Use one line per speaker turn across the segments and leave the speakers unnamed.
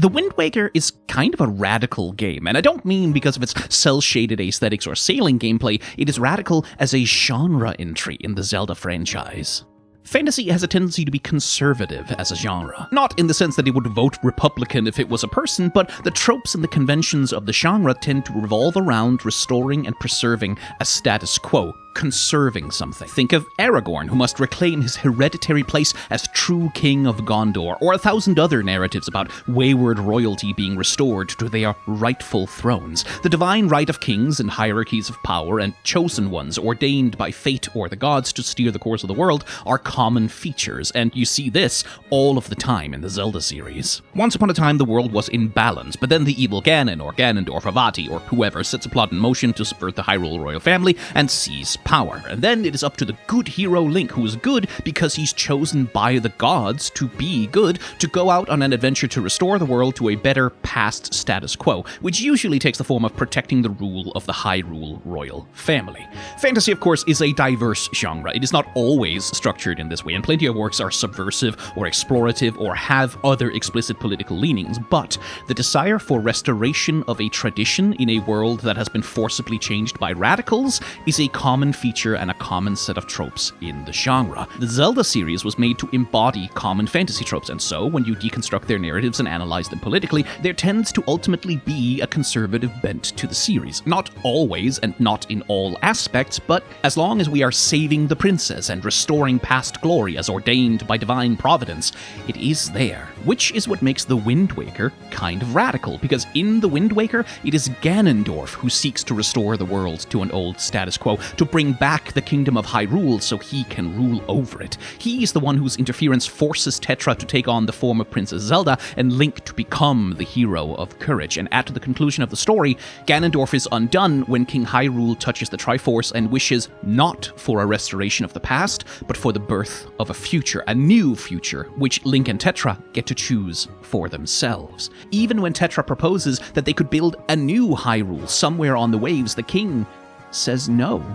The Wind Waker is kind of a radical game, and I don't mean because of its cel-shaded aesthetics or sailing gameplay. It is radical as a genre entry in the Zelda franchise. Fantasy has a tendency to be conservative as a genre. Not in the sense that it would vote Republican if it was a person, but the tropes and the conventions of the genre tend to revolve around restoring and preserving a status quo, conserving something. Think of Aragorn, who must reclaim his hereditary place as true king of Gondor, or 1,000 other narratives about wayward royalty being restored to their rightful thrones. The divine right of kings and hierarchies of power and chosen ones ordained by fate or the gods to steer the course of the world are common features, and you see this all of the time in the Zelda series. Once upon a time, the world was in balance, but then the evil Ganon, or Ganondorf, Avati, or whoever sets a plot in motion to subvert the Hyrule royal family and seize power. And then it is up to the good hero Link, who is good because he's chosen by the gods to be good, to go out on an adventure to restore the world to a better past status quo, which usually takes the form of protecting the rule of the Hyrule royal family. Fantasy, of course, is a diverse genre. It is not always structured in this way, and plenty of works are subversive or explorative or have other explicit political leanings, but the desire for restoration of a tradition in a world that has been forcibly changed by radicals is a common feature and a common set of tropes in the genre. The Zelda series was made to embody common fantasy tropes, and so when you deconstruct their narratives and analyze them politically, there tends to ultimately be a conservative bent to the series. Not always and not in all aspects, but as long as we are saving the princess and restoring past glory as ordained by divine providence, it is there. Which is what makes the Wind Waker kind of radical, because in the Wind Waker, it is Ganondorf who seeks to restore the world to an old status quo, to bring back the kingdom of Hyrule so he can rule over it. He is the one whose interference forces Tetra to take on the form of Princess Zelda and Link to become the hero of courage. And at the conclusion of the story, Ganondorf is undone when King Hyrule touches the Triforce and wishes not for a restoration of the past, but for the birth of a future, a new future, which Link and Tetra get to choose for themselves. Even when Tetra proposes that they could build a new Hyrule somewhere on the waves, the king says no.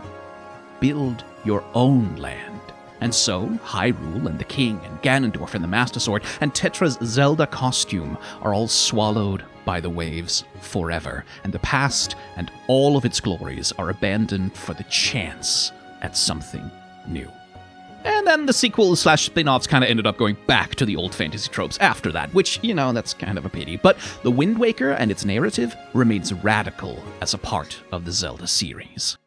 Build your own land. And so, Hyrule and the king and Ganondorf and the Master Sword and Tetra's Zelda costume are all swallowed by the waves forever, and the past and all of its glories are abandoned for the chance at something new. And then the sequels / spin-offs kind of ended up going back to the old fantasy tropes after that, which, that's kind of a pity. But the Wind Waker and its narrative remains radical as a part of the Zelda series.